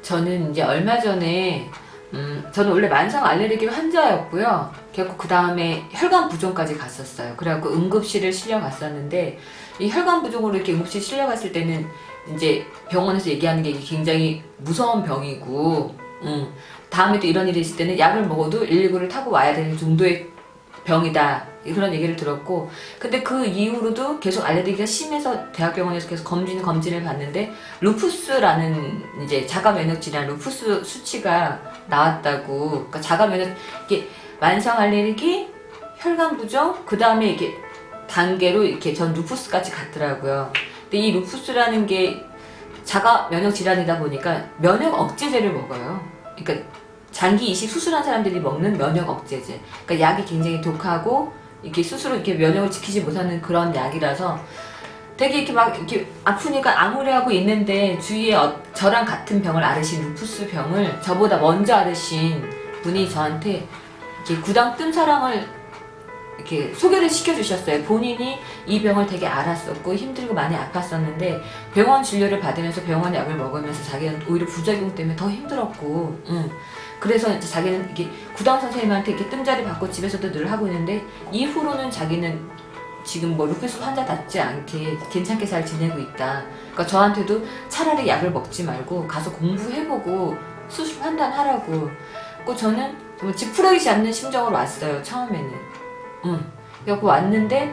저는 이제 얼마 전에 저는 원래 만성 알레르기 환자였고요. 결국 그 다음에 혈관 부종까지 갔었어요. 그래갖고 응급실을 실려갔었는데 이 혈관 부종으로 이렇게 응급실 실려갔을 때는 이제 병원에서 얘기하는 게 굉장히 무서운 병이고, 다음에 또 이런 일이 있을 때는 약을 먹어도 119를 타고 와야 되는 정도의 병이다. 그런 얘기를 들었고, 근데 그 이후로도 계속 알레르기가 심해서 대학병원에서 계속 검진을 받는데 루푸스라는 이제 자가 면역 질환 루푸스 수치가 나왔다고. 그러니까 자가 면역 이게 만성 알레르기, 혈관 부종, 그 다음에 이게 단계로 이렇게 전 루푸스까지 갔더라고요. 근데 이 루푸스라는 게 자가 면역 질환이다 보니까 면역 억제제를 먹어요. 그러니까 장기 이식 수술한 사람들이 먹는 면역 억제제. 그러니까 약이 굉장히 독하고 이렇게 스스로 이렇게 면역을 지키지 못하는 그런 약이라서 되게 이렇게 막 이렇게 아프니까 암울해하고 있는데 주위에 저랑 같은 병을 앓으신 루푸스 병을 저보다 먼저 앓으신 분이 저한테 이렇게 구당 뜸사랑을 이렇게 소개를 시켜주셨어요. 본인이 이 병을 되게 앓았었고 힘들고 많이 아팠었는데 병원 진료를 받으면서 병원 약을 먹으면서 자기는 오히려 부작용 때문에 더 힘들었고, 그래서 이제 자기는 이게 구당 선생님한테 이렇게 뜸자리 받고 집에서도 늘 하고 있는데 이후로는 자기는 지금 뭐 루푸스 환자답지 않게 괜찮게 잘 지내고 있다. 그러니까 저한테도 차라리 약을 먹지 말고 가서 공부해보고 수술 판단하라고. 그리고 저는 정말 지푸라기지 않는 심정으로 왔어요. 처음에는. 그래서 왔는데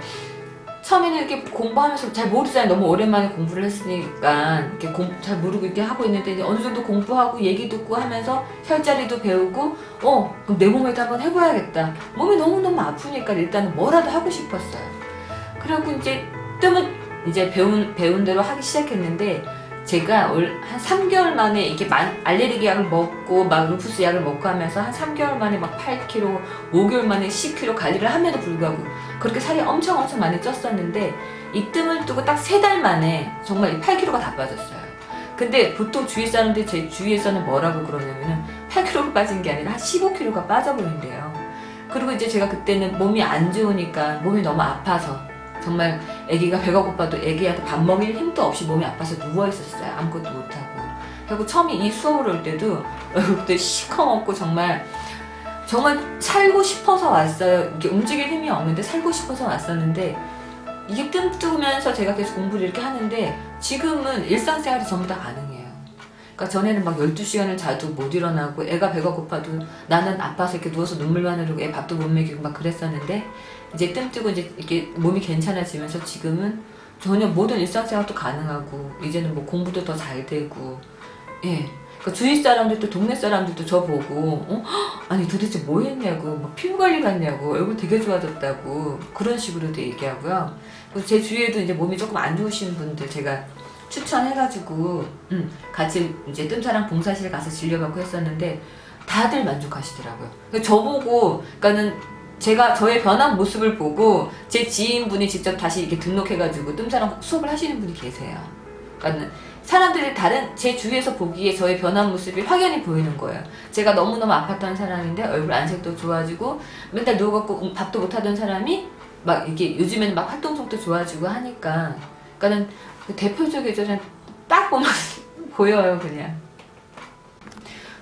처음에는 이렇게 공부하면서 잘 모르잖아요. 너무 오랜만에 공부를 했으니까 이렇게 잘 모르고 이렇게 하고 있는데 이제 어느 정도 공부하고 얘기 듣고 하면서 혈자리도 배우고 그럼 내 몸에도 한번 해봐야겠다. 몸이 너무너무 아프니까 일단은 뭐라도 하고 싶었어요. 그리고 이제 뜸을 이제 배운 대로 하기 시작했는데 제가 한 3개월 만에 이렇게 알레르기 약을 먹고 막 루푸스 약을 먹고 하면서 한 3개월 만에 막 8kg, 5개월 만에 10kg 관리를 함에도 불구하고 그렇게 살이 엄청 많이 쪘었는데 이 뜸을 뜨고 딱 3달 만에 정말 8kg가 다 빠졌어요. 근데 보통 주위 사람들이 제 주위에서는 뭐라고 그러냐면은 8kg가 빠진 게 아니라 한 15kg가 빠져버린대요. 그리고 이제 제가 그때는 몸이 안 좋으니까 몸이 너무 아파서 정말 아기가 배가 고파도 아기한테 밥 먹일 힘도 없이 몸이 아파서 누워있었어요. 아무것도 못하고. 그리고 처음에 이 수업을 올 때도 그때 시커멓고 정말 살고 싶어서 왔어요. 이렇게 움직일 힘이 없는데 살고 싶어서 왔었는데 이게 뜸 뜨면서 제가 계속 공부를 이렇게 하는데 지금은 일상생활이 전부 다 가능해요. 그러니까 전에는 막 12시간을 자도 못 일어나고 애가 배가 고파도 나는 아파서 이렇게 누워서 눈물만 흐르고 애 밥도 못 먹이고 막 그랬었는데 이제 뜸 뜨고 이제 이렇게 몸이 괜찮아지면서 지금은 전혀 모든 일상생활도 가능하고 이제는 뭐 공부도 더 잘 되고, 예. 그러니까 주위 사람들도 동네 사람들도 저 보고 아니 도대체 뭐 했냐고 뭐 피부 관리 갔냐고 얼굴 되게 좋아졌다고 그런 식으로도 얘기하고요. 그리고 제 주위에도 이제 몸이 조금 안 좋으신 분들 제가 추천해가지고 같이 이제 뜸사랑 봉사실 가서 진료받고 했었는데 다들 만족하시더라고요. 저보고 그러니까는 제가 저의 변한 모습을 보고 제 지인분이 직접 다시 이렇게 등록해가지고 뜸사랑 수업을 하시는 분이 계세요. 그러니까 사람들이 제 주위에서 보기에 저의 변한 모습이 확연히 보이는 거예요. 제가 너무너무 아팠던 사람인데 얼굴 안색도 좋아지고 맨날 누워갖고 밥도 못하던 사람이 막 이게 요즘에는 막 활동성도 좋아지고 하니까 그러니까는 대표적이죠. 딱 보면 보여요 그냥.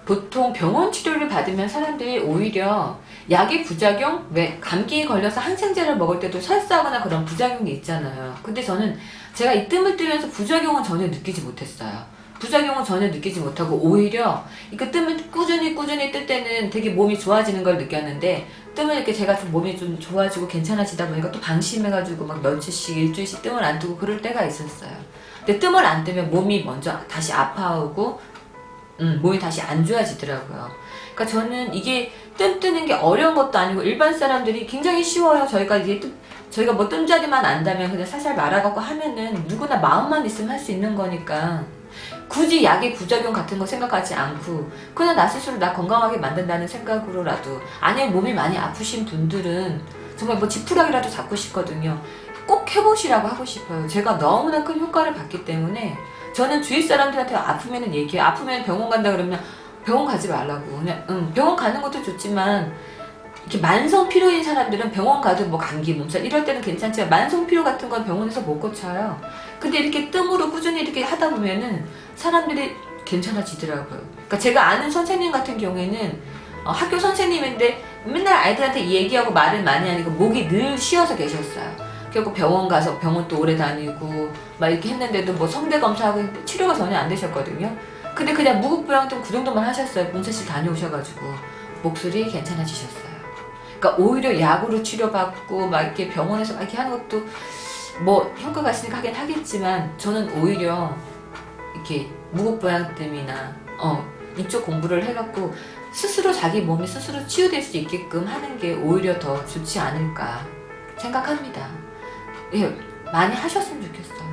보통 병원 치료를 받으면 사람들이 오히려 약의 부작용, 왜 감기에 걸려서 항생제를 먹을 때도 설사하거나 그런 부작용이 있잖아요. 근데 저는 제가 이 뜸을 뜨면서 부작용은 전혀 느끼지 못했어요. 부작용은 전혀 느끼지 못하고 오히려 그 뜸을 꾸준히 뜰 때는 되게 몸이 좋아지는 걸 느꼈는데 뜸을 이렇게 제가 좀 몸이 좀 좋아지고 괜찮아지다 보니까 또 방심해가지고 막 며칠씩 일주일씩 뜸을 안 뜨고 그럴 때가 있었어요. 근데 뜸을 안 뜨면 몸이 먼저 다시 아파오고 몸이 다시 안 좋아지더라고요. 그러니까 저는 이게 뜸 뜨는 게 어려운 것도 아니고 일반 사람들이 굉장히 쉬워요. 저희가 뭐 뜸자리만 안다면 그냥 살살 말아갖고 하면은 누구나 마음만 있으면 할 수 있는 거니까 굳이 약의 부작용 같은 거 생각하지 않고 그냥 나 스스로 나 건강하게 만든다는 생각으로라도, 아니면 몸이 많이 아프신 분들은 정말 뭐 지푸라기라도 잡고 싶거든요. 꼭 해보시라고 하고 싶어요. 제가 너무나 큰 효과를 봤기 때문에 저는 주위 사람들한테 아프면은 얘기해요. 아프면 병원 간다 그러면 병원 가지 말라고. 그냥 병원 가는 것도 좋지만 이렇게 만성 피로인 사람들은 병원 가도 뭐 감기, 몸살 이럴 때는 괜찮지만 만성 피로 같은 건 병원에서 못 고쳐요. 근데 이렇게 뜸으로 꾸준히 이렇게 하다 보면은 사람들이 괜찮아지더라고요. 그러니까 제가 아는 선생님 같은 경우에는 학교 선생님인데 맨날 아이들한테 얘기하고 말을 많이 하니까 목이 늘 쉬어서 계셨어요. 결국 병원 가서 병원 또 오래 다니고 막 이렇게 했는데도 뭐 성대 검사하고 했는데 치료가 전혀 안 되셨거든요. 근데 그냥 무급부양좀 그 정도만 하셨어요. 문세실 다녀오셔가지고 목소리 괜찮아지셨어요. 그러니까 오히려 약으로 치료받고 막 이렇게 병원에서 막 이렇게 하는 것도 뭐 효과가 있으니까 하긴 하겠지만 저는 오히려 이렇게 무급부양뜸이나 이쪽 공부를 해갖고 스스로 자기 몸이 스스로 치유될 수 있게끔 하는 게 오히려 더 좋지 않을까 생각합니다. 예, 많이 하셨으면 좋겠어요.